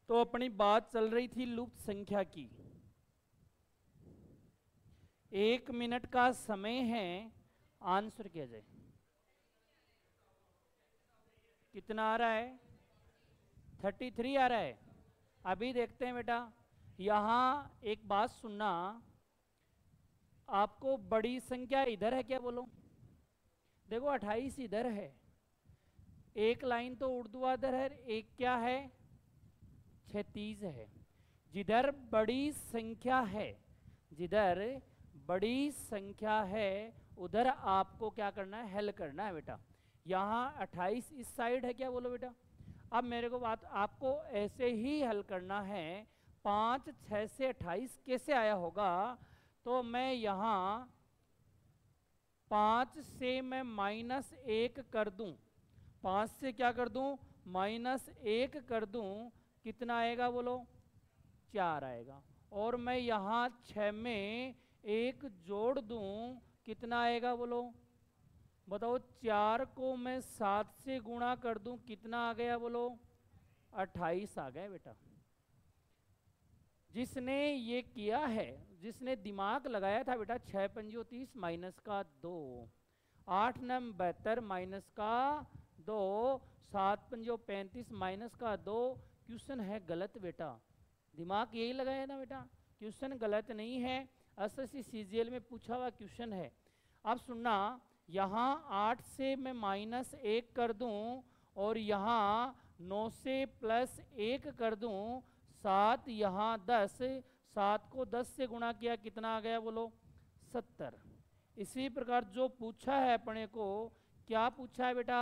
तो अपनी बात चल रही थी लुप्त संख्या की। 1 मिनट का समय है, आंसर किया जाए। कितना आ रहा है? 33 आ रहा है। अभी देखते हैं बेटा, यहां एक बात सुनना, आपको बड़ी संख्या इधर है क्या? बोलो। देखो 28 इधर है, एक लाइन तो ऊर्ध्वाधर है, एक क्या है? क्षैतिज है। जिधर बड़ी संख्या है, जिधर बड़ी संख्या है उधर आपको क्या करना है? हल करना है बेटा। यहां 28 इस साइड है क्या? बोलो बेटा। अब मेरे को बात, आपको ऐसे ही हल करना है। 5 6 से 28 कैसे आया होगा? तो मैं यहां 5 से मैं -1 कर दूं, 5 से क्या कर दूं? -1 कर दूं, कितना आएगा? बोलो। 4 आएगा। और मैं यहां 6 में 1 जोड़ दूं, कितना आएगा? बोलो। बताओ, 4 को मैं 7 से गुणा कर दूं, कितना आ गया? बोलो। 28 आ गया बेटा। जिसने ये किया है, जिसने दिमाग लगाया था बेटा, 6 पंजो 30 माइनस का 2, 8 नम 72 माइनस का 2, 7 पंजो 35 माइनस का 2। क्वेश्चन है गलत बेटा। दिमाग यही लगाया ना बेटा, क्वेश्चन गलत नहीं है। एसएससी सीजीएल में पूछा हुआ क्वेश्चन है। अब सुनना, यहाँ 8 से मैं -1 कर दूं और यहाँ 9 से +1 कर दूं, 7 यहाँ 10, 7 को 10 से गुणा किया, कितना आ गया? बोलो। 70। इसी प्रकार जो पूछा है अपने को, क्या पूछा है बेटा?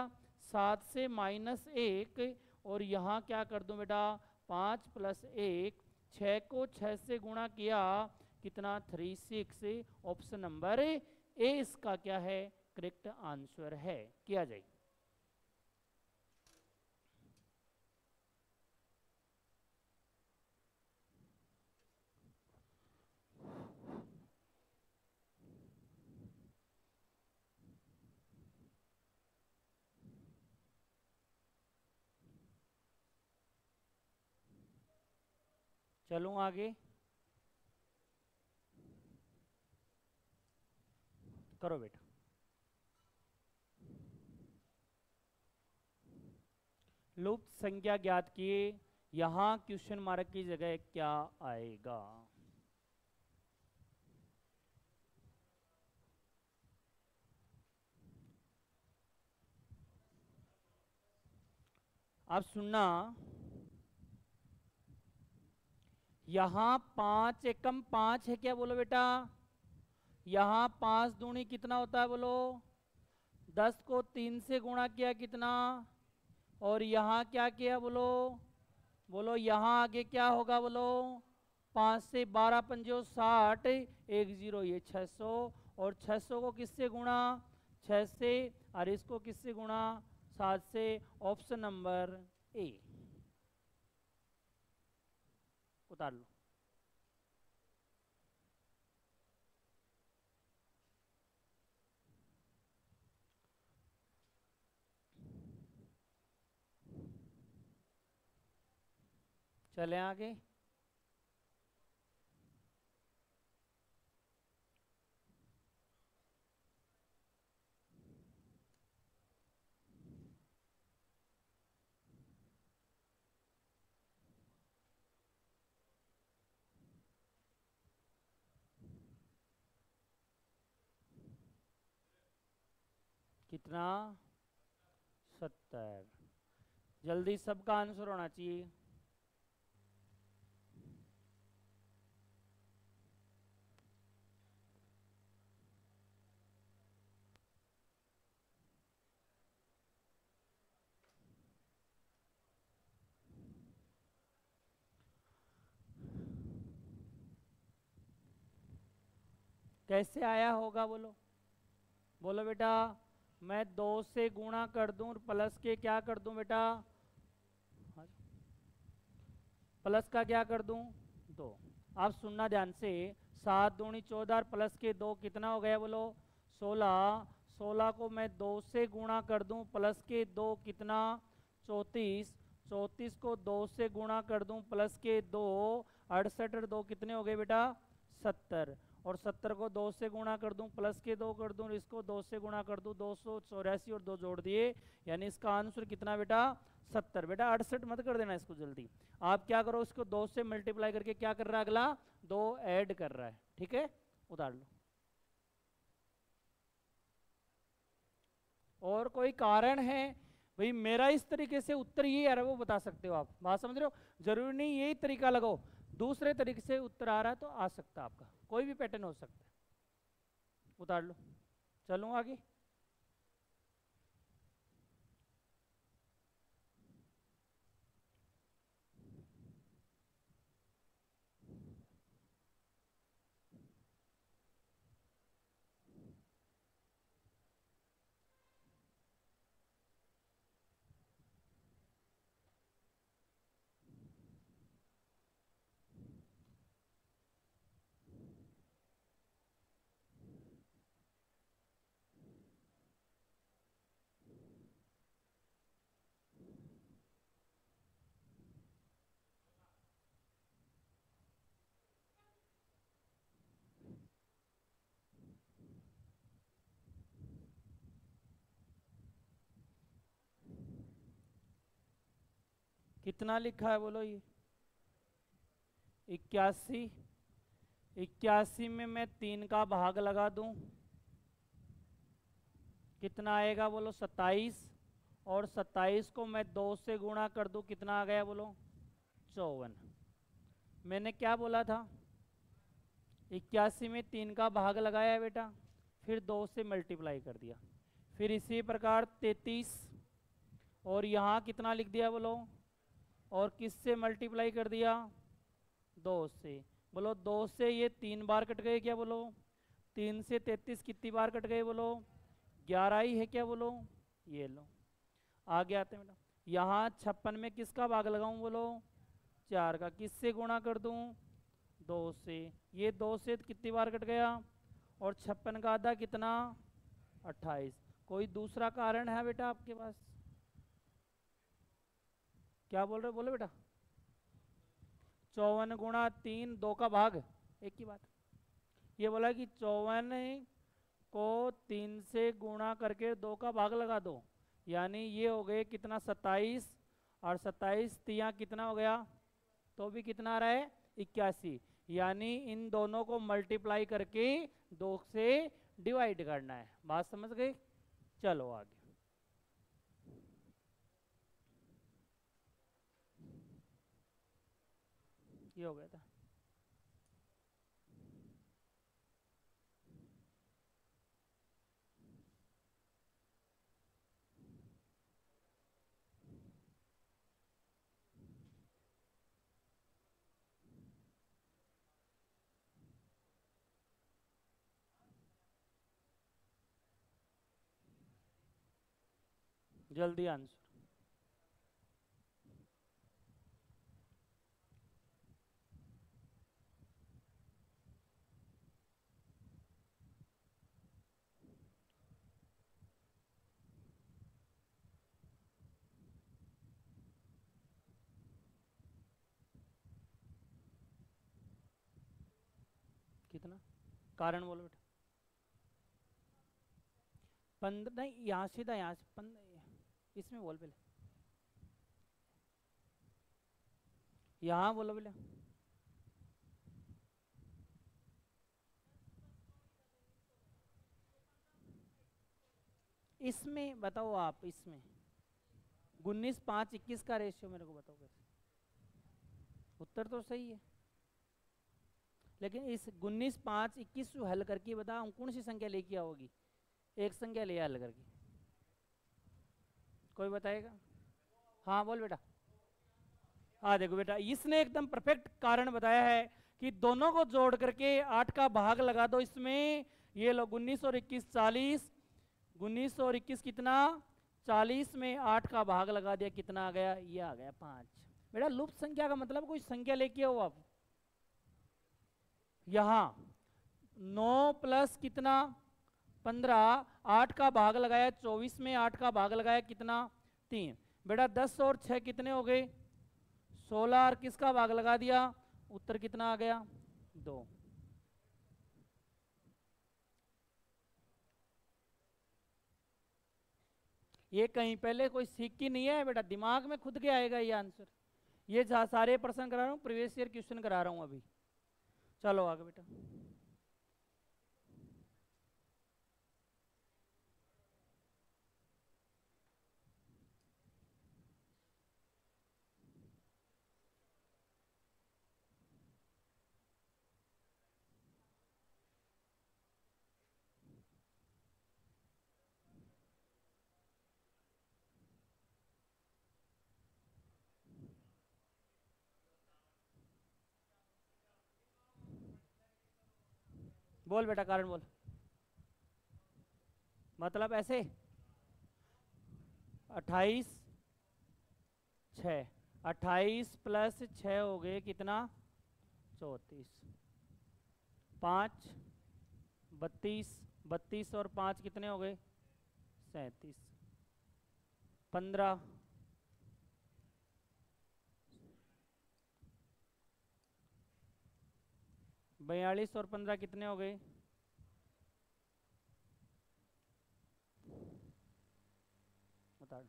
7 से -1 और यहाँ क्या कर दूं बेटा? 5 + 1, 6 को 6 से गुणा किया, कितना? 36। ऑप्शन नंबर ए इसका क्या है? करेक्ट आंसर है। किया जाए। चलूं आगे? करो बेटा। लुप्त संख्या ज्ञात किए, यहां क्वेश्चन मार्क की जगह क्या आएगा? अब सुनना, यहां 5 एकम 5 है क्या? बोलो बेटा। यहां 5 दूनी कितना होता है? बोलो। 10 को 3 से गुणा किया, कितना? और यहाँ क्या किया? बोलो। बोलो, यहाँ आगे क्या होगा? बोलो। 5 से 12 पंजो 60, 1 0, ये 600। और 600 को किससे गुणा? 6 से। और इसको किससे गुणा? 7 से। Option number A. उतार लो। चलें आगे। कितना? 70। जल्दी सबका आंसर होना चाहिए। कैसे आया होगा? बोलो। बोलो बेटा। मैं 2 से गुणा कर दूं और प्लस के क्या कर दूं बेटा? प्लस का क्या कर दूं? 2। आप सुनना ध्यान से, 7 दूनी 14 प्लस के 2, कितना हो गया? बोलो। 16। 16 को मैं 2 से गुणा कर दूं, प्लस के 2, कितना? 34। 34 को 2 से गुणा कर दूं प्लस के 2, 68 और 2 कितने हो गए बेटा 70, और 70 को 2 से गुणा कर दूं प्लस के 2 कर दूं, इसको 2 से गुणा कर दूं 284 और 2 जोड़ दिए, यानी इसका आंसर कितना बेटा 70। बेटा 68 मत कर देना इसको जल्दी, आप क्या करो इसको 2 से मल्टीप्लाई करके क्या कर रहा है अगला 2 ऐड कर रहा है, ठीक है उतार लो। और कोई कारण है भाई मेरा इस तरीके से उत्तर ये आ रहा है वो बता सकते हो आप, बात समझ रहे हो, जरूरी नहीं यही तरीका लगाओ, दूसरे तरीके से उत्तर आ रहा है तो आ सकता है आपका, कोई भी पैटर्न हो सकता है, उतार लो। चलूं आगे। कितना लिखा है बोलो ये 81, 81 में मैं 3 का भाग लगा दूं कितना आएगा बोलो 27, और 27 को मैं 2 से गुणा कर दूं कितना आ गया बोलो 54। मैंने क्या बोला था 81 में 3 का भाग लगाया बेटा, फिर 2 से मल्टीप्लाई कर दिया, फिर इसी प्रकार 33 और यहाँ कितना लिख दिया बोलो, और किससे मल्टीप्लाई कर दिया 2 से, बोलो 2 से ये 3 बार कट गए क्या बोलो, 3 से 33 कितनी बार कट गए बोलो 11 ही है क्या बोलो, ये लो आगे आते हैं बेटा। यहाँ 56 में किसका भाग लगाऊं बोलो 4 का, किससे गुणा कर दूं 2 से, ये 2 से कितनी बार कट गया, और 56 का आधा कितना 28। कोई दूसरा कारण है बेटा आपके पास, क्या बोल रहे हो बोलो बेटा 54 गुणा 3 2 का भाग, एक ही बात, ये बोला कि 54 को 3 से गुणा करके 2 का भाग लगा दो, यानी ये हो गए कितना 27, और 27 तिया कितना हो गया, तो भी कितना आ रहा है 81, यानी इन दोनों को मल्टीप्लाई करके 2 से डिवाइड करना है, बात समझ गए। चलो आगे, ये हो गया था। जल्दी आंसर, कितना कारण बोलो बेटा 15 नहीं, यहाँ सीधा यहाँ से 15, इसमें बोल पहले, यहाँ बोलो बेटा, इसमें बताओ आप, इसमें 19 5 21 का रेशियो मेरे को बताओ कैसे, उत्तर तो सही है, लेकिन इस 19 5 21 को हल करके बता कौन सी संख्या लेके आओगी, एक संख्या ले हल करके, कोई बताएगा, हाँ बोल बेटा। हाँ देखो बेटा इसने एकदम परफेक्ट कारण बताया है कि दोनों को जोड़ करके 8 का भाग लगा दो इसमें, ये लो 19 और 21 40, 19 और 21 कितना 40 में 8 का भाग लगा दिया कितना आ गया, ये आ गया 5। बेटा लुप्त संख्या का मतलब कोई संख्या लेके आओ आप, यहाँ 9 प्लस कितना 15, 8 का भाग लगाया 24 में 8 का भाग लगाया कितना 3, बेटा 10 और 6 कितने हो गए 16 और किसका भाग लगा दिया उत्तर कितना आ गया 2। ये कहीं पहले कोई सीख की नहीं है बेटा, दिमाग में खुद के आएगा ये आंसर। ये सारे प्रश्न करा रहा हूँ, प्रीवियस ईयर क्वेश्चन करा रहा हूँ अभी। चलो आगे बेटा। बोल बेटा कारण बोल। मतलब ऐसे 28 6 28 प्लस 6 हो गए कितना 34 5 32 32 और 5 कितने हो गए 37 15 42 और 15 कितने हो गए बता।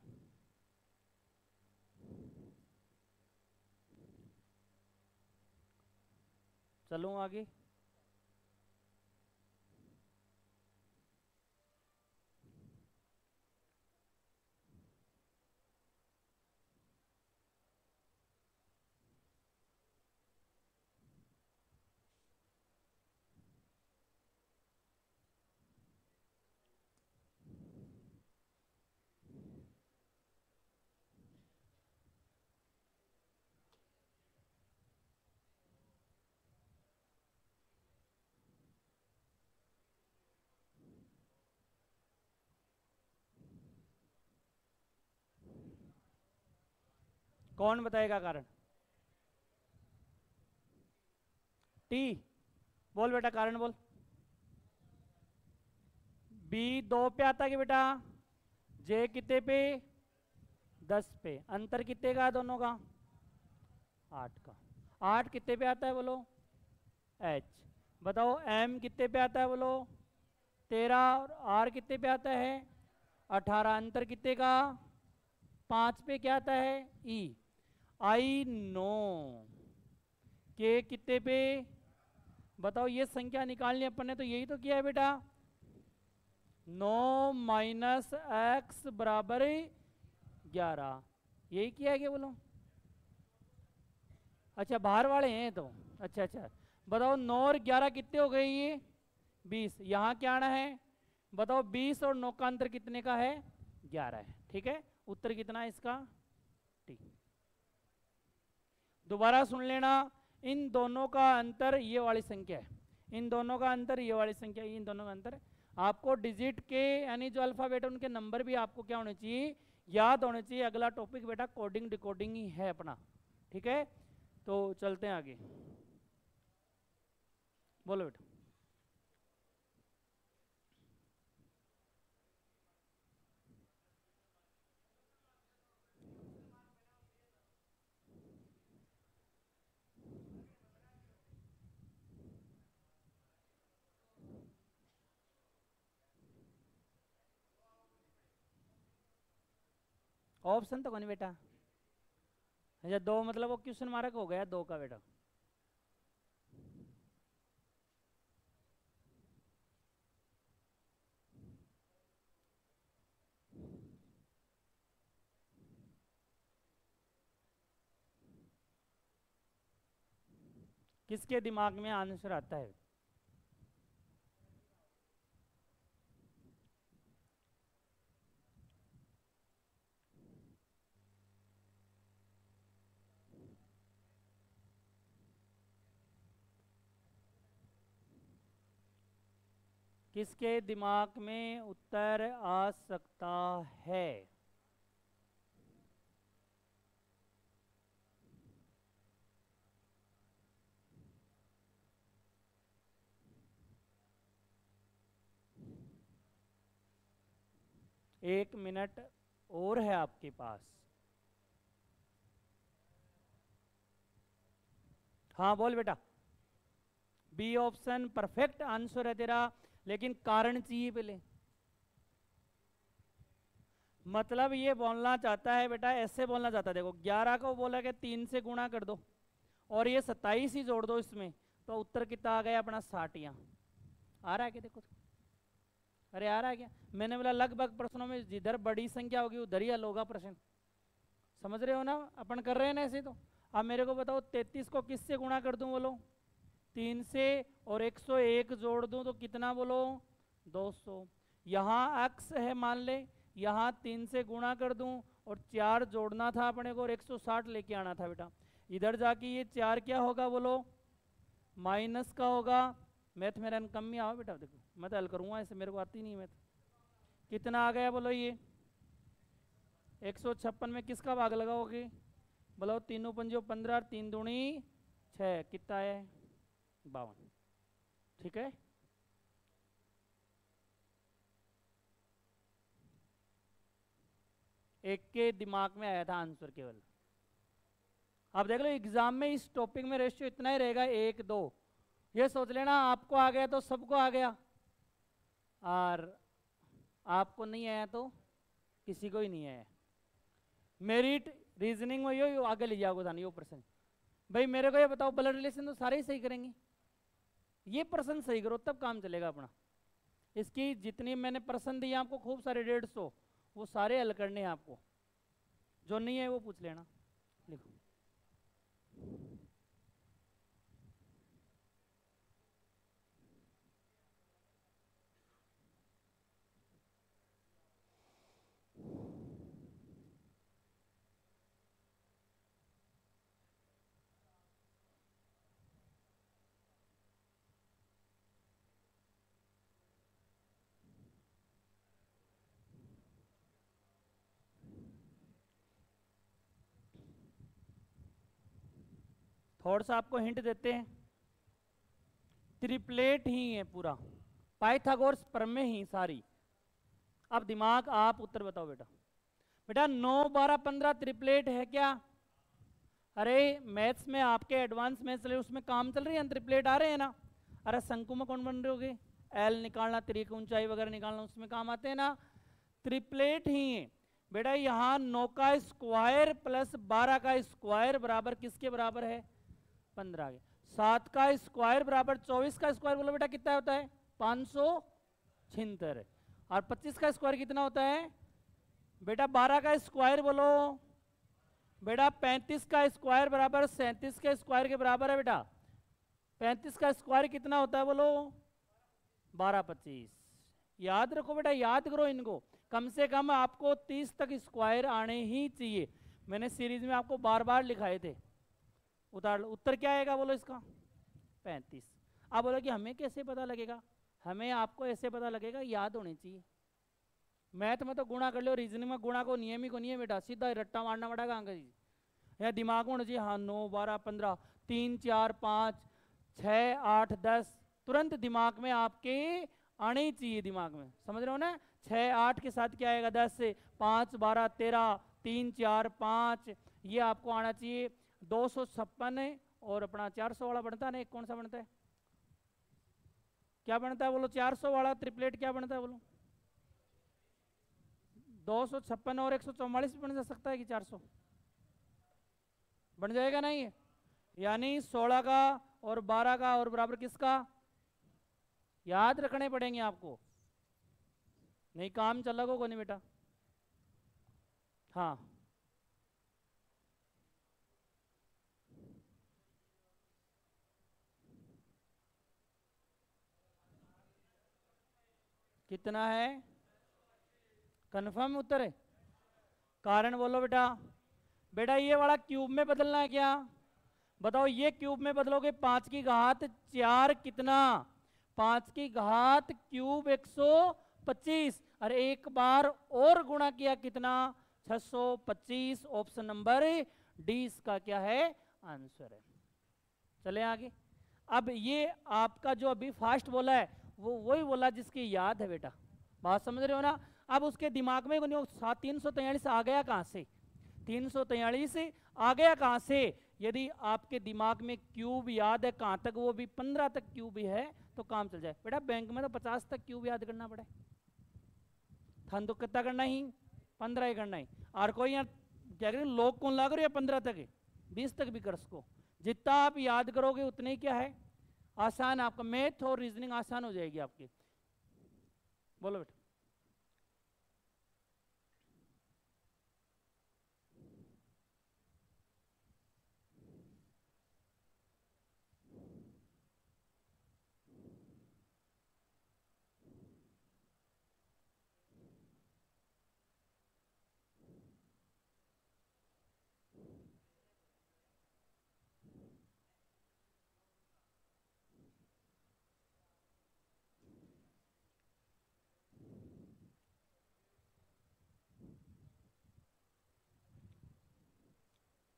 चलूं आगे। कौन बताएगा कारण टी बोल बेटा कारण बोल। बी 2 पे आता है कि बेटा जे कितने पे 10 पे अंतर कितने का दोनों का 8 का 8 कितने पे आता है बोलो एच बताओ एम कितने पे आता है बोलो 13 और आर कितने पे आता है 18 अंतर कितने का 5 पे क्या आता है ई आई नो के कितने पे बताओ ये संख्या निकालनी अपन ने तो यही तो किया है बेटा 9 माइनस एक्स बराबर 11 यही किया है क्या बोलो। अच्छा बाहर वाले हैं तो अच्छा अच्छा बताओ 9 और 11 कितने हो गए ये 20 यहाँ क्या आना है बताओ 20 और 9 का अंतर कितने का है 11 है ठीक है उत्तर कितना है इसका टी। दोबारा सुन लेना इन दोनों का अंतर ये वाली संख्या है इन दोनों का अंतर ये वाली संख्या इन दोनों का अंतर आपको डिजिट के यानी जो अल्फाबेट उनके नंबर भी आपको क्या होने चाहिए याद होने चाहिए। अगला टॉपिक बेटा कोडिंग डिकोडिंग ही है अपना ठीक है। तो चलते हैं आगे बोलो बेटा। ऑप्शन तो कौन बेटा अच्छा 2 मतलब वो क्वेश्चन मार्क हो गया 2 का बेटा। किसके दिमाग में आंसर आता है किसके दिमाग में उत्तर आ सकता है एक मिनट और है आपके पास हाँ बोल बेटा, बी ऑप्शन परफेक्ट आंसर है तेरा, लेकिन कारण चाहिए पहले। मतलब ये बोलना चाहता है बेटा, ऐसे बोलना चाहता है, देखो 11 को बोला कि 3 से गुणा कर दो और ये 27 ही जोड़ दो इसमें, तो उत्तर कितना आ गया अपना 60। यहाँ आ रहा है क्या देखो, अरे आ रहा है क्या? मैंने बोला लगभग प्रश्नों में जिधर बड़ी संख्या होगी उधर ही हल होगा प्रश्न, समझ रहे हो ना? अपन कर रहे हैं ना ऐसे। तो अब मेरे को बताओ 33 को किससे गुणा कर दूं बोलो? 3 से, और 101 जोड़ दूं तो कितना बोलो? 200। यहाँ एक्स है मान ले, यहाँ 3 से गुणा कर दूं और 4 जोड़ना था अपने को और 160 लेके आना था बेटा। इधर जाके ये 4 क्या होगा बोलो? माइनस का होगा। मैथ मेरा कम ही आओ बेटा, देखो मैं तो हल करूँगा ऐसे, मेरे को आती नहीं मैथ। कितना आ गया बोलो? ये 156 में किसका भाग लगाओगे बोलो? 3 पंजो 15, 3 दूनी 6, कितना है? 52। ठीक है, एक के दिमाग में आया था आंसर केवल। अब देख लो एग्जाम में इस टॉपिक में रेशियो इतना ही रहेगा 1 2। ये सोच लेना आपको आ गया तो सबको आ गया, और आपको नहीं आया तो किसी को ही नहीं आया। मेरिट रीजनिंग में यो आगे ले जाओगे यो प्रश्न। भाई मेरे को ये बताओ, ब्लड रिलेशन तो सारे ही सही करेंगे, ये प्रश्न सही करो तब काम चलेगा अपना। इसकी जितनी मैंने प्रश्न दिए आपको खूब सारे 150, वो सारे हल करने हैं आपको, जो नहीं है वो पूछ लेना। लिखो थोड़ा सा आपको हिंट देते हैं, ट्रिपलेट ही है पूरा, पाइथागोरस प्रमेय ही सारी। अब दिमाग आप उत्तर बताओ बेटा। बेटा 9 12 15 ट्रिपलेट है क्या? अरे मैथ्स में आपके एडवांस मैथ्स चले उसमें काम चल रही है, ट्रिपलेट आ रहे हैं ना। अरे शंकु में कौन बन रहे होगे? एल निकालना, त्रिक ऊंचाई वगैरह निकालना, उसमें काम आते हैं ना। ट्रिपलेट ही है बेटा। यहाँ 9 का स्क्वायर प्लस 12 का स्क्वायर बराबर किसके बराबर है? 15 के। 7 का स्क्वायर बराबर 24 का स्क्वायर, बोलो बेटा कितना होता है? 576। और 25 का स्क्वायर कितना होता है बेटा? 12 का स्क्वायर बोलो बेटा। 35 का स्क्वायर बराबर 37 के स्क्वायर के बराबर है बेटा। 35 का स्क्वायर कितना होता है बोलो? 12 25। याद रखो बेटा, याद करो इनको, कम से कम आपको 30 तक स्क्वायर आने ही चाहिए। मैंने सीरीज में आपको बार बार लिखाए थे। उत्तर क्या आएगा बोलो इसका? 35। आप बोलो कि हमें कैसे पता लगेगा? हमें आपको ऐसे पता लगेगा, याद होने चाहिए। मैथ में तो गुणा कर लो, रीजनिंग में गुणा को नियम ही को नहीं है बेटा, सीधा रट्टा मारना पड़ेगा अंग्रेजी। या दिमाग में होना चाहिए, हाँ 9 12 15 3 4 5 6 8 10, तुरंत दिमाग में आपके आने ही चाहिए दिमाग में, समझ रहे हो ना? 6 8 के साथ क्या आएगा? 10 से 5 12 13 3 4 5, ये आपको आना चाहिए। 256 और अपना 400 वाला बनता है ना, एक कौन सा बनता है? क्या बनता है बोलो? 400 वाला ट्रिपलेट क्या बनता है बोलो? 256 और 144 बन जा सकता है कि 400 बन जाएगा? नहीं है, यानी 16 का और 12 का और बराबर किसका? याद रखने पड़ेंगे आपको, नहीं काम चलेगा को नहीं बेटा। हाँ कितना है? कंफर्म उत्तर है? कारण बोलो बेटा। बेटा ये वाला क्यूब में बदलना है क्या? बताओ, ये क्यूब में बदलोगे 5 की घात 4 कितना? 5 की घात क्यूब 125, और एक बार और गुणा किया कितना? 625। ऑप्शन नंबर डी इसका क्या है? आंसर है। चले आगे। अब ये आपका जो अभी फास्ट बोला है वो वही बोला जिसकी याद है बेटा, बात समझ रहे हो ना? अब उसके दिमाग में 343 आ गया कहाँ से? 343 आ गया कहाँ से? यदि आपके दिमाग में क्यूब याद है कहाँ तक, वो भी 15 तक क्यूब है तो काम चल जाए। बेटा बैंक में तो 50 तक क्यूब याद करना पड़े, थान तो कितना करना ही 15 ही करना ही। और कोई यहाँ क्या करें लोग कौन ला करो या 15 तक है, 20 तक भी कर सको। जितना आप याद करोगे उतने ही क्या है आसान, आपका मैथ और रीजनिंग आसान हो जाएगी आपकी। बोलो बेटा।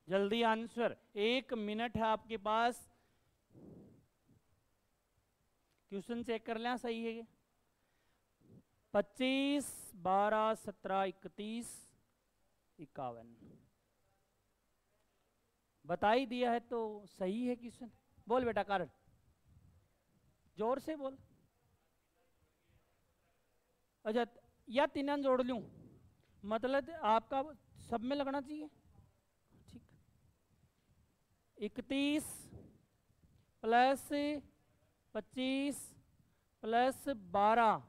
जल्दी आंसर, 1 मिनट है आपके पास। क्वेश्चन चेक कर लें सही है ये। 25, 12, 17, 31, 51 बता ही दिया है तो सही है क्वेश्चन। बोल बेटा कारण, जोर से बोल। अच्छा या तीन जोड़ लूं, मतलब आपका सब में लगना चाहिए। ठीक, 31 प्लस 25 प्लस 12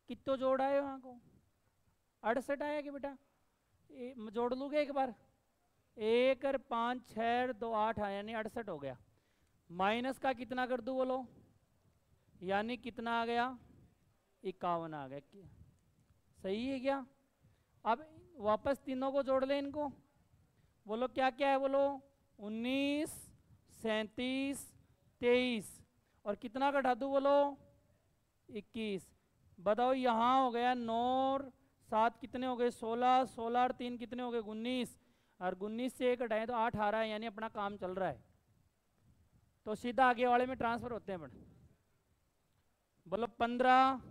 कितो जोड़ आए वहाँ को 68 आया कि बेटा, जोड़ लूँगे एक बार, 1 और 5 6 और 2 8 आया, यानी 68 हो गया। माइनस का कितना कर दूँ बोलो, यानी कितना आ गया 51 आ गया। सही है क्या? अब वापस तीनों को जोड़ लें इनको, बोलो क्या क्या है, बोलो 19 37 23 और कितना घटा दूँ बोलो 21। बताओ यहाँ हो गया 9 और 7 कितने हो गए 16, 16 और 3 कितने हो गए 19, और 19 से 1 घटाएं तो 8 आ रहा है, यानी अपना काम चल रहा है। तो सीधा आगे वाले में ट्रांसफर होते हैं बड़े। बोलो 15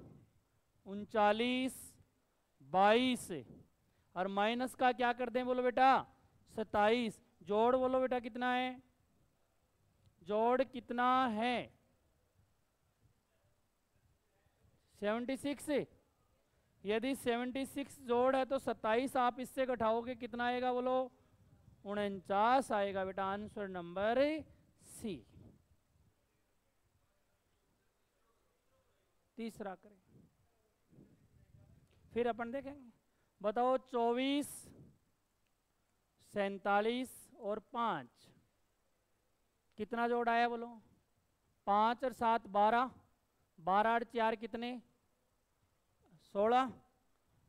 39 22 और माइनस का क्या कर दें बोलो बेटा 27। जोड़ बोलो बेटा कितना है, जोड़ कितना है 76। यदि 76 जोड़ है तो 27 आप इससे घटाओगे कितना आएगा बोलो 49 आएगा बेटा। Answer number C. तीसरा करें, फिर अपन देखेंगे। बताओ 24 47 और 5 कितना जोड़ आया बोलो, 5 और 7 12, 12 और 4 कितने 16,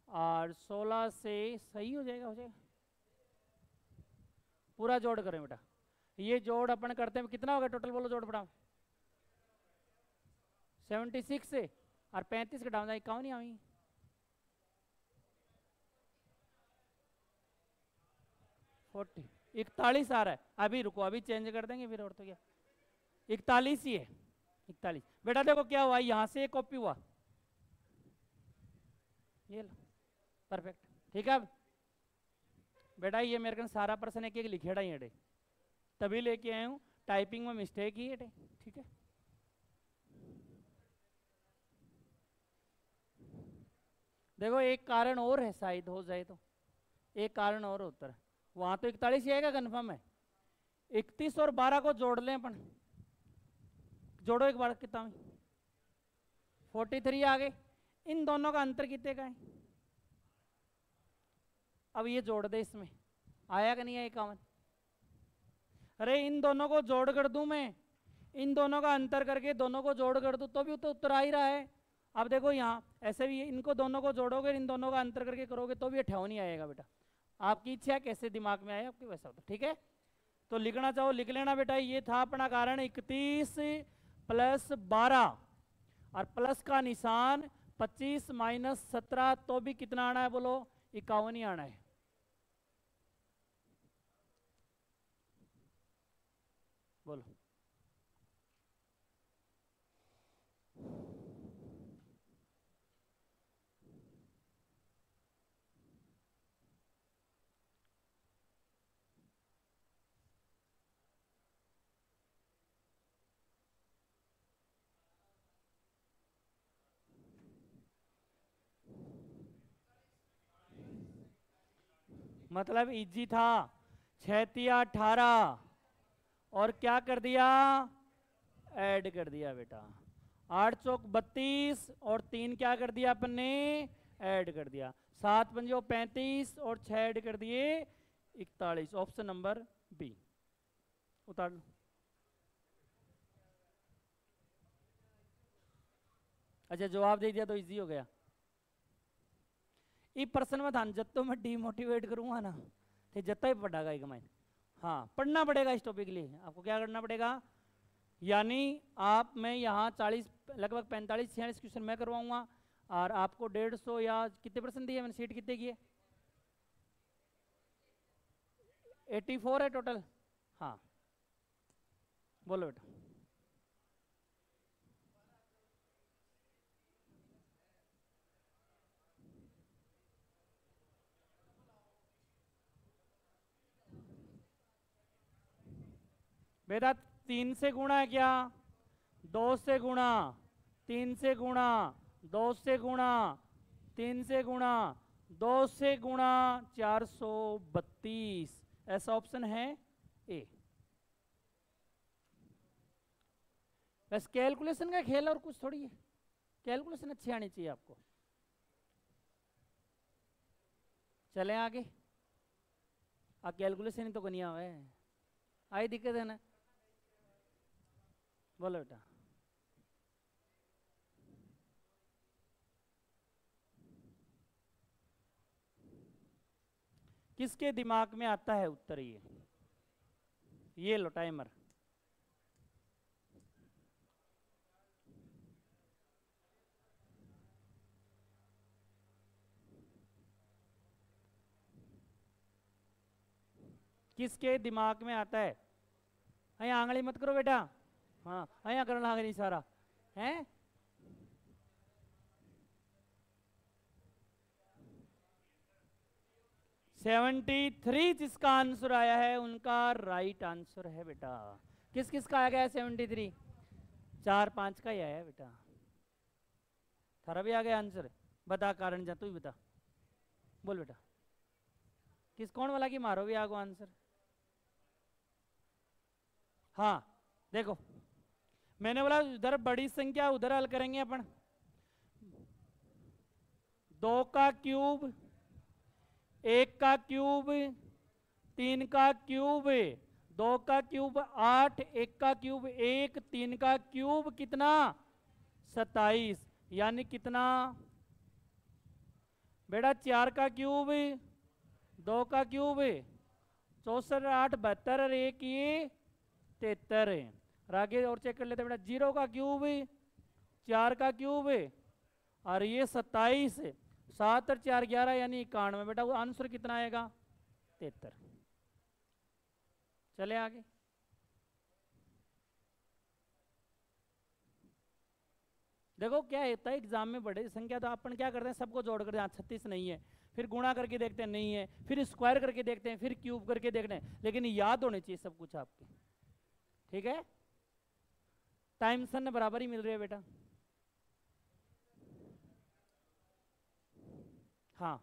और 16 से सही हो जाएगा, हो जाएगा। पूरा जोड़ करें बेटा, ये जोड़ अपन करते हैं कितना होगा टोटल बोलो, जोड़ बढ़ाओ 76 से और 35 घटाओ 51 ही आई। फोर्टी 41 आ रहा है, अभी रुको अभी चेंज कर देंगे फिर, और तो क्या 41 ही है 41। बेटा देखो क्या हुआ, यहाँ से कॉपी हुआ, ये लो परफेक्ट। ठीक है बेटा, ये मेरे को सारा पर्सन एक एक लिखेड़ा ही है, तभी लेके आया हूँ, टाइपिंग में मिस्टेक ही है। ठीक है देखो एक कारण और है, शायद हो जाए तो एक कारण और उत्तर, वहां तो 41 ही आएगा कन्फर्म है। 31 और 12 को जोड़ लें अपन, जोड़ो एक बार कितना 43 आ गए। इन दोनों का अंतर कितने का है, अब ये जोड़ दे, इसमें आया कि नहीं आया 51। अरे इन दोनों को जोड़ कर दूं मैं, इन दोनों का अंतर करके दोनों को जोड़ कर दूं तो भी तो उत्तर आ ही रहा है। अब देखो यहाँ ऐसे भी इनको दोनों को जोड़ोगे, इन दोनों का अंतर करके करोगे तो भी 58 आएगा बेटा। आपकी इच्छा कैसे दिमाग में आए आपके वैसा होता। ठीक है तो लिखना चाहो लिख लेना बेटा। ये था अपना कारण 31 प्लस 12 और प्लस का निशान 25 माइनस 17, तो भी कितना आना है बोलो 51 ही आना है। बोलो मतलब इजी था। 6 तिया 18 और क्या कर दिया, ऐड कर दिया बेटा। 8 चौक 32 और 3 क्या कर दिया अपन ने, ऐड कर दिया। 7 पंजो 35 और 6 ऐड कर दिए 41। ऑप्शन नंबर बी उतार लो। अच्छा जवाब दे दिया तो इजी हो गया। ये प्रश्न में था जत्तो मैं डीमोटिवेट करूंगा ना तो जत्ता ही पढ़ागा एक माइन। हाँ पढ़ना पड़ेगा इस टॉपिक के लिए, आपको क्या करना पड़ेगा, यानी आप मैं यहाँ 40 लगभग 45-46 क्वेश्चन मैं करवाऊंगा और आपको 150 या कितने परसेंट दिए मैंने, सीट कितने की है, 84 है टोटल। हाँ बोलो बेटा। बेटा 3 से गुणा है क्या, 2 से गुणा, 3 से गुणा, 2 से गुणा, 3 से गुणा, 2 से गुणा 432, ऐसा ऑप्शन है ए। बस कैलकुलेशन का खेल और कुछ थोड़ी है, कैलकुलेशन अच्छी आनी चाहिए आपको। चलें आगे, कैलकुलेशन ही तो करनी है, आई दिक्कत है ना, बोलो बेटा। किसके दिमाग में आता है उत्तर, ये लो टाइमर। किसके दिमाग में आता है, अया आंगली मत करो बेटा, हाँ अया करना नहीं सारा है। 73 जिसका आंसर आया है उनका राइट आंसर है बेटा। किस किस का आ गया है 73, 4-5 का ही आया है बेटा। थारा भी आ गया आंसर, बता कारण जा, तू ही बता, बोल बेटा। किस कौन वाला की मारो भी आगो आंसर। हाँ देखो मैंने बोला उधर बड़ी संख्या उधर हल करेंगे अपन। 2 का क्यूब, 1 का क्यूब, 3 का क्यूब, 2 का क्यूब 8, 1 का क्यूब 1, 3 का क्यूब कितना 27, यानी कितना बेटा 4 का क्यूब, 2 का क्यूब 64, 8 72 और 1 ये 73। और आगे और चेक कर लेते बेटा, 0 का क्यूब, 4 का क्यूब और ये 27, 7 और 4 11 यानी 91। बेटा वो आंसर कितना आएगा 73। चले आगे। देखो क्या होता है एग्जाम में बड़े संख्या तो अपन क्या करते हैं सबको जोड़ कर, 36 नहीं है, फिर गुणा करके देखते हैं नहीं है, फिर स्क्वायर करके देखते हैं, फिर क्यूब करके देखते हैं, लेकिन याद होने चाहिए सब कुछ आपके, ठीक है। टाइम सन बराबर ही मिल रही है बेटा। हाँ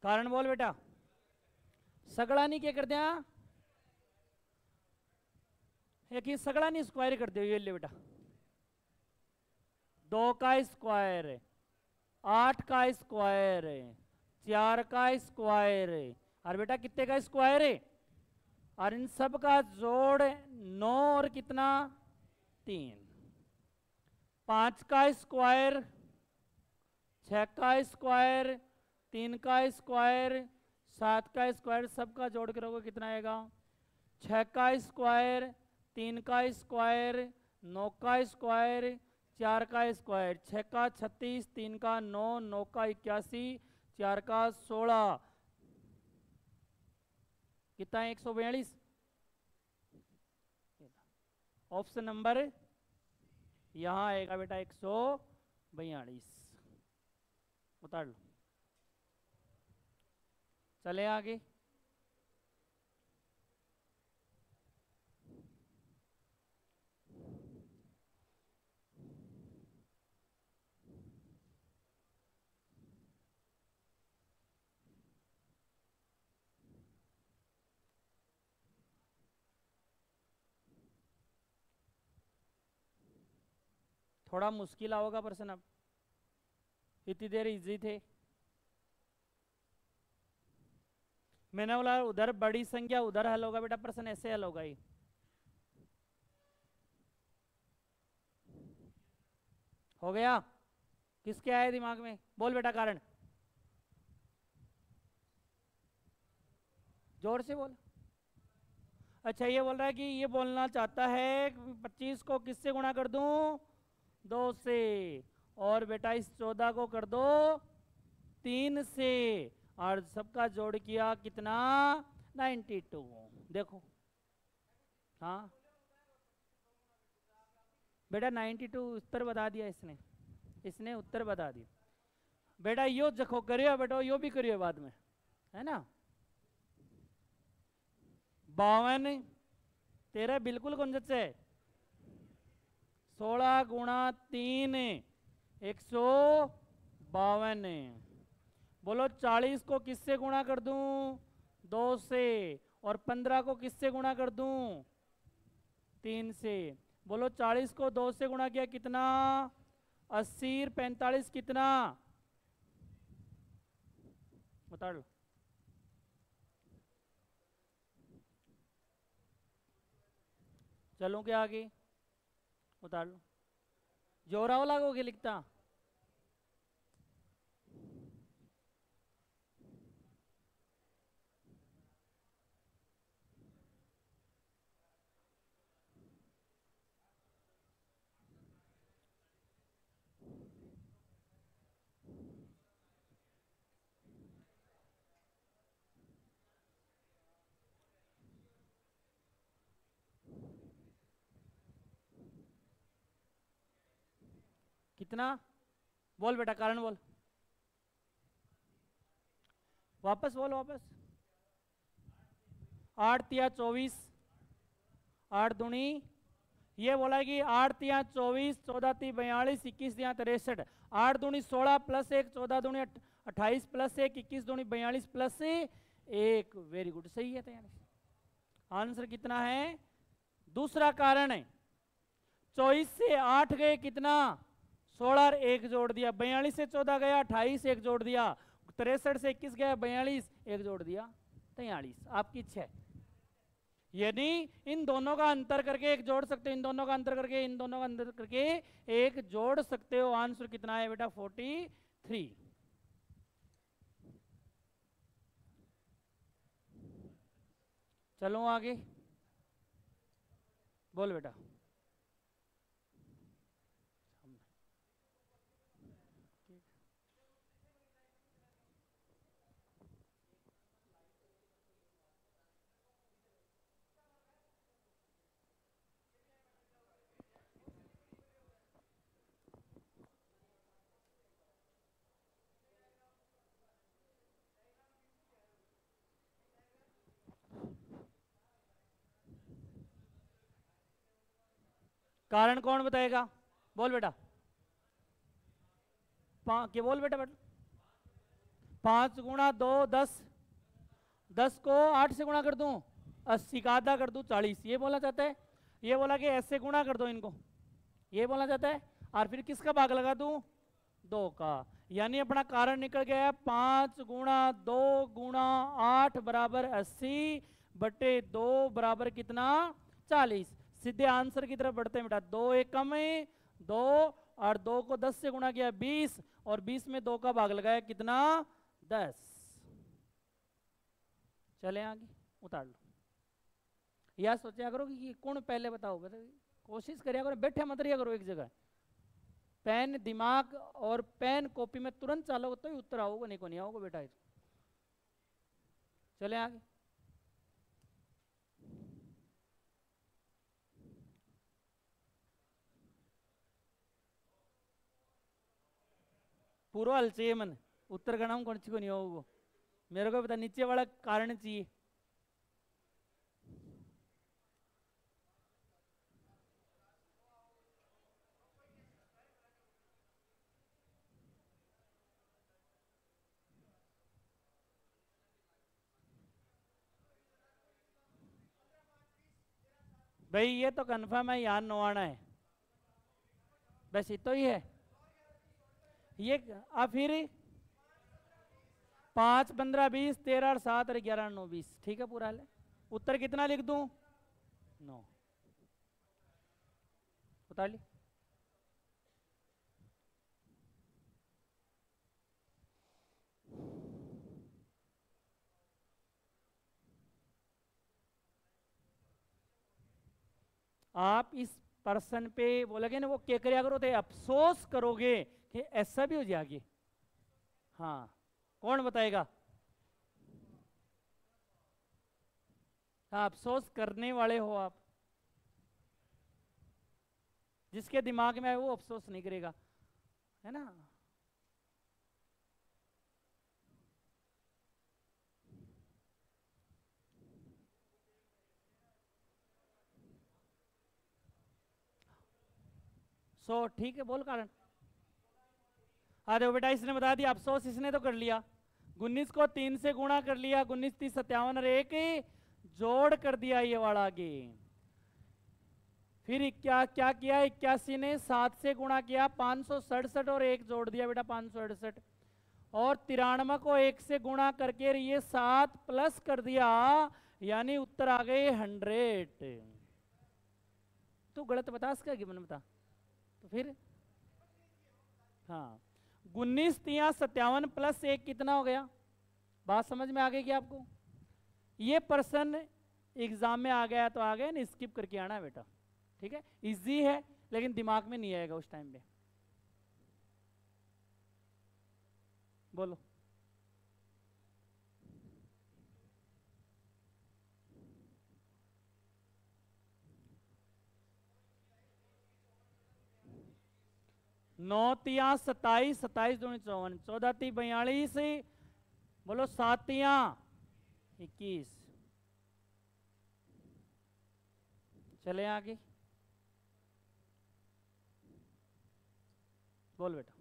कारण बोल बेटा, सगड़ा नहीं क्या कर दिया, एक सगड़ा नहीं स्क्वायर कर दिया, ये ले बेटा 2 का स्क्वायर, 8 का स्क्वायर, 4 का स्क्वायर और बेटा कितने का स्क्वायर है, और इन सब का जोड़ 9 और कितना 3, 5 का स्क्वायर, 6 का स्क्वायर, 3 का स्क्वायर, 7 का स्क्वायर, सबका जोड़ के रखोगे कितना आएगा, 6 का स्क्वायर, 3 का स्क्वायर, 9 का स्क्वायर, 4 का स्क्वायर, 6 का 36, 3 का 9, 9 का 81, 4 का 16, कितना है 142। ऑप्शन नंबर यहां आएगा बेटा 142। उतार लो। चले आगे। थोड़ा मुश्किल होगा प्रश्न, अब इतनी देर इजी थे। मैंने बोला उधर बड़ी संख्या उधर हल होगा बेटा, प्रश्न ऐसे हल होगा ही। हो गया? किसके आए दिमाग में? बोल बेटा कारण, जोर से बोल। अच्छा ये बोल रहा है कि ये बोलना चाहता है 25 को किससे गुणा कर दूं? 2 से। और बेटा इस 14 को कर दो 3 से, और सबका जोड़ किया कितना? 92। देखो हाँ बेटा 92 उत्तर बता दिया इसने, इसने उत्तर बता दिया बेटा। यो देखो करियो बेटा, यो भी करियो बाद में, है ना। 52 तेरा बिल्कुल कौन से 16 गुणा 3 152। बोलो 40 को किससे गुणा कर दूं? 2 से। और 15 को किससे गुणा कर दूं? 3 से। बोलो 40 को 2 से गुणा किया कितना? 80। 45 कितना? बता लो। चलो क्या आगे उतार लो। जोरा वाला को क्या लिखता? कितना? बोल बेटा कारण बोल, वापस बोल वापस। 8 तिया 24, 8 दूनी, ये बोला कि 8 तिया 24, 14 ती 42, 21 तिया 63, 8 दूनी 16 प्लस 1, 14 दूनी 28 प्लस 1, 21 दूनी 42 प्लस 1। वेरी गुड, सही है। तो आंसर कितना है? दूसरा कारण है 24 से 8 गए कितना? 16 और 1 जोड़ दिया। 42 से 14 गया 28, 1 जोड़ दिया। 63 से 21 गया 42, 1 जोड़ दिया 43। आपकी इच्छा है, यानी इन दोनों का अंतर करके एक जोड़ सकते हो, इन दोनों का अंतर करके, इन दोनों का अंतर करके एक जोड़ सकते हो। आंसर कितना है बेटा? 43। चलो आगे बोल बेटा। कारण कौन बताएगा? बोल बेटा। क्या बोल बेटा? 5 गुणा 2 10, 10 को 8 से गुणा कर दूं 80 का आधा कर दूं 40, ये बोला चाहता है। ये बोला कि ऐसे गुणा कर दो इनको, ये बोला चाहता है। और फिर किसका भाग लगा दूं? 2 का। यानी अपना कारण निकल गया 5 गुणा 2 गुणा 8 बराबर 80 बटे 2 बराबर कितना? 40। सीधे आंसर की तरफ बढ़ते हैं बेटा। 2 एक कम है 2, और 2 को 10 से गुणा किया 20, और 20 में 2 का भाग लगाया कितना? 10। चले आगे उतार लो। या सोचा करो कि कौन पहले बताओ, कोशिश करिया करो, बैठे मत रहिया करो एक जगह। पेन दिमाग और पेन कॉपी में तुरंत चालोगे तो ही उत्तर आओगे, नहीं को नहीं आओगे बेटा। चले आगे। पूरा हल चाहिए मन, उत्तर का नाम कौन सी को नहीं होगा, मेरे को पता नीचे वाला कारण चाहिए। भाई ये तो कन्फर्म है, यहाँ 9 आना है, बस इतो ही है ये। अब फिर 5 15 20 13 और 7 और 11 9 20, ठीक है पूरा है। उत्तर कितना लिख दूं? 9। बता ली। आप इस पर्सन पे बोलोगे ना, वो क्या करिया करो थे, अफसोस करोगे कि ऐसा भी हो जाएगी। हाँ, कौन बताएगा? हाँ, अफसोस करने वाले हो आप। जिसके दिमाग में है वो अफसोस नहीं करेगा, है ना। ठीक है, बोल कारण। हाँ देखो बेटा, इसने बता दिया, अफसोस इसने तो कर लिया। 19 को 3 से गुणा कर लिया, 19 30 57 और एक जोड़ कर दिया ये वाला आगे। फिर क्या क्या किया, 81 ने 7 से गुणा किया, 567 और एक जोड़ दिया बेटा 568। और 93 को 1 से गुणा करके ये 7 प्लस कर दिया, यानी उत्तर आ गए 100। तो गलत बता इसका कि मैंने बता तो फिर। हाँ, 19 तिया 57 प्लस 1 कितना हो गया? बात समझ में आ गई कि आपको? ये पर्सन एग्जाम में आ गया तो आ गया, नहीं स्किप करके आना बेटा, ठीक है। इजी है लेकिन दिमाग में नहीं आएगा उस टाइम पे। बोलो। नौ तिया 27, 27 दूनी 54, 14 ती 42, बोलो 7 तिया 21। चले आगे, बोल बेटा।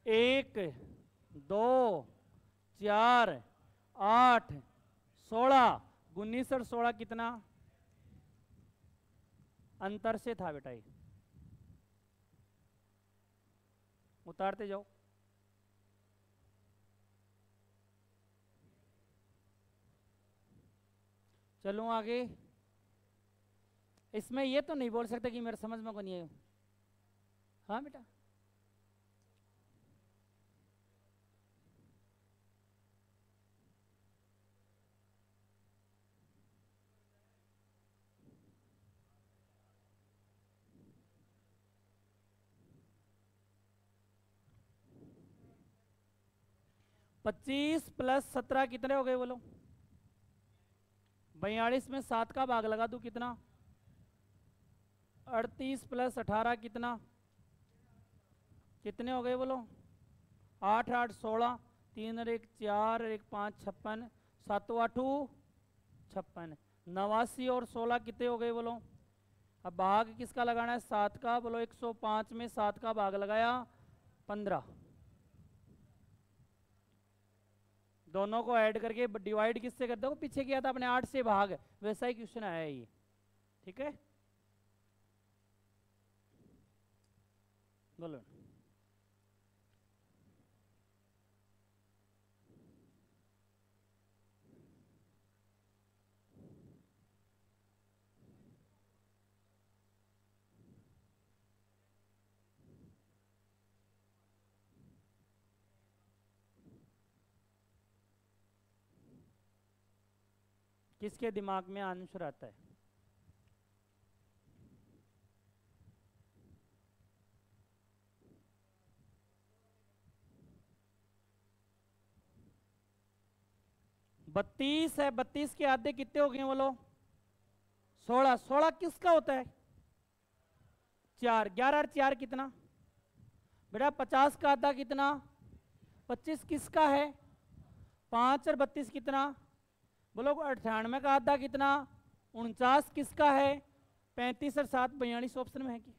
एक 2 4 8 16, 19 और 16 कितना अंतर से था बेटा? ये उतारते जाओ। चलो आगे। इसमें ये तो नहीं बोल सकते कि मेरे समझ में को नहीं है। हाँ बेटा, पच्चीस प्लस 17 कितने हो गए बोलो? 42 में 7 का भाग लगा दूं कितना? 38 प्लस 18 कितना? कितने हो गए बोलो? 8 8 16, 3 और 1 4 और 1 5 56, 7 8 56, 89 और 16 कितने हो गए बोलो? अब भाग किसका लगाना है? 7 का। बोलो 105 में 7 का भाग लगाया 15, दोनों को ऐड करके डिवाइड किससे कर दो? पीछे किया था अपने 8 से भाग, वैसा ही क्वेश्चन आया ये, ठीक है। बोलो। किसके दिमाग में आंसर आता है? बत्तीस है, 32 के आधे कितने हो गए बोलो? 16। 16 किसका होता है? 4। 11 और 4 कितना बेटा? 50 का आधा कितना? 25 किसका है? 5 और 32 कितना बोलो? 98 का आधा कितना? 49 किसका है? 35 और 7 42 ऑप्शन में है कि?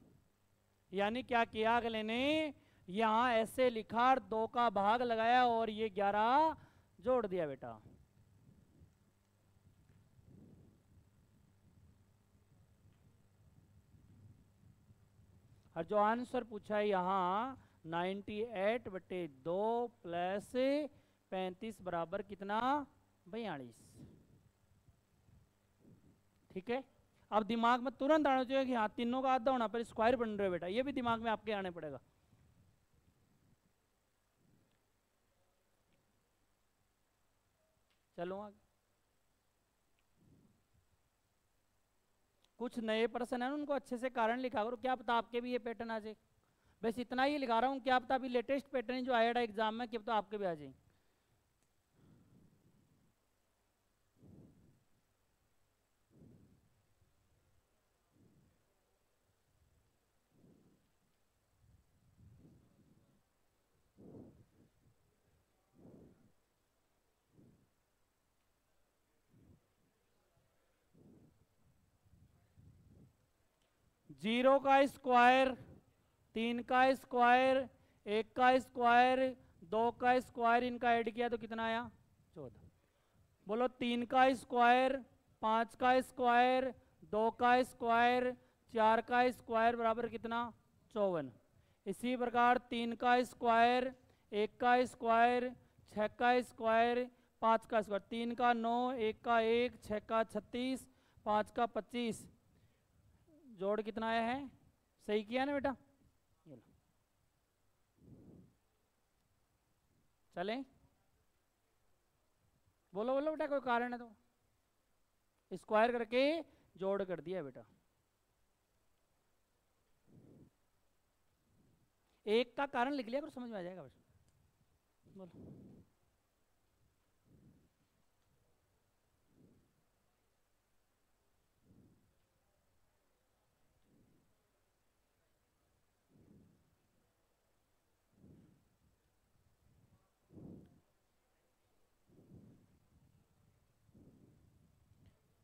यानी क्या किया अगले ने? यहां ऐसे लिखा और 2 का भाग लगाया और ये 11 जोड़ दिया बेटा। और जो आंसर पूछा है यहाँ 98/2 प्लस 35 बराबर कितना? 42। ठीक है। अब दिमाग में तुरंत आना चाहिए कि हाँ तीनों का आधा होना पर स्क्वायर बन रहे बेटा, ये भी दिमाग में आपके आने पड़ेगा। चलो आगे। कुछ नए पर्सन है उनको अच्छे से कारण लिखा करो, क्या पता आपके भी ये पैटर्न आ जाए। बस इतना ही लिखा रहा हूँ, क्या पता अभी लेटेस्ट पैटर्न जो आया एग्जाम में क्या पता आपके भी आ जाए। जीरो का स्क्वायर, 3 का स्क्वायर, 1 का स्क्वायर, 2 का स्क्वायर, इनका ऐड किया तो कितना आया? 14। बोलो 3 का स्क्वायर, 5 का स्क्वायर, 2 का स्क्वायर, 4 का स्क्वायर बराबर कितना? 54। इसी प्रकार 3 का स्क्वायर, 1 का स्क्वायर, 6 का स्क्वायर, 5 का स्क्वायर, 3 का 9, 1 का 1, 6 का 36, 5 का 25, जोड़ कितना आया है? सही किया ना बेटा? चले बोलो बोलो बेटा, कोई कारण है तो? स्क्वायर करके जोड़ कर दिया बेटा। एक का कारण लिख लिया पर समझ में आ जाएगा बस। बोलो।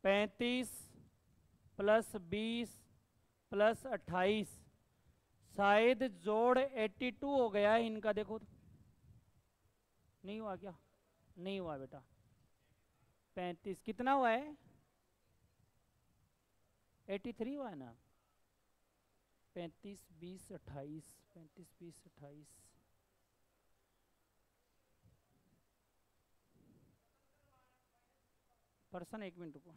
पैंतीस प्लस 20 प्लस 28, शायद जोड़ 82 हो गया है इनका, देखो तो। नहीं हुआ क्या? नहीं हुआ बेटा। 35 कितना हुआ है? 83 हुआ है ना। 35 20 28, 35 20 28, पर्सन 1 मिनट रुको।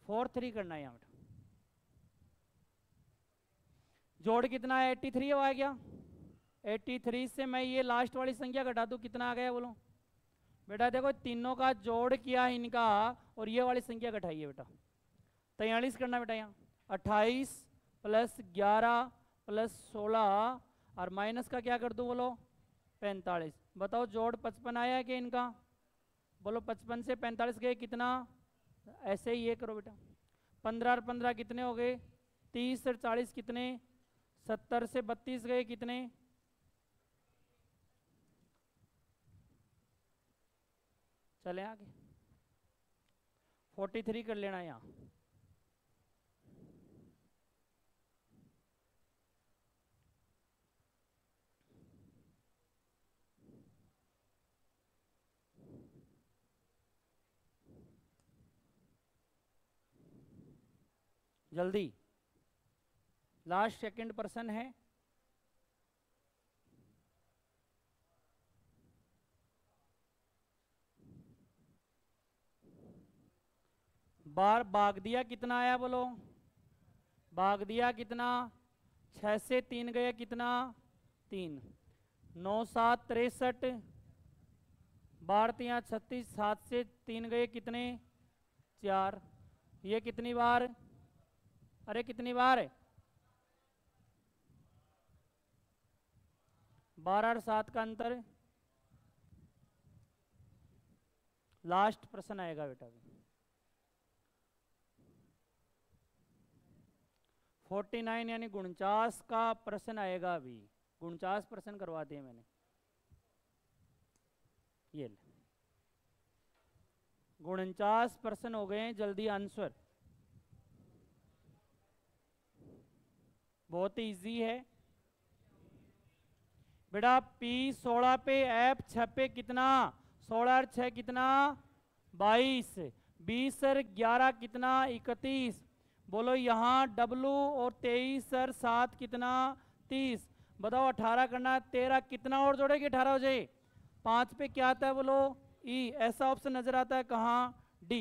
4 3 करना है यहाँ। जोड़ कितना है? 83 आ गया। 83 से मैं ये लास्ट वाली संख्या घटा दूं, कितना आ गया बोलो बेटा? देखो तीनों का जोड़ किया इनका और ये वाली संख्या घटाई है बेटा। 43 करना बेटा यहाँ। 28 प्लस 11 प्लस 16 और माइनस का क्या कर दूं बोलो? 45। बताओ जोड़ 55 आया है कि इनका? बोलो 55 से 45 गए कितना? ऐसे ही ये करो बेटा। 15 और 15 कितने हो गए? 30 और 40 कितने? 70 से 32 गए कितने? चले आगे। 43 कर लेना यहाँ। जल्दी, लास्ट सेकंड पर्सन है। बार भाग दिया कितना आया बोलो? भाग दिया कितना? 6 से 3 गया कितना? 3। 9 7 63, 12 3 36, 7 से 3 गए कितने 4, ये कितनी बार, अरे कितनी बार है 12 और 7 का अंतर, लास्ट प्रश्न आएगा बेटा 49 यानी 49 का प्रश्न आएगा। अभी 49 प्रश्न करवा दिए मैंने, ये 49 प्रश्न हो गए, जल्दी आंसर, बहुत ही इजी है बेटा। P 16 पे, F 6 पे कितना, 16 और 6 कितना 22, 20 और 11 कितना 31, बोलो यहाँ W और 23 और 7 कितना 30, बताओ 18 करना, 13 कितना और जोड़ेगी 18 हो जाए, 5 पे क्या आता है बोलो E, ऐसा ऑप्शन नजर आता है कहाँ, D।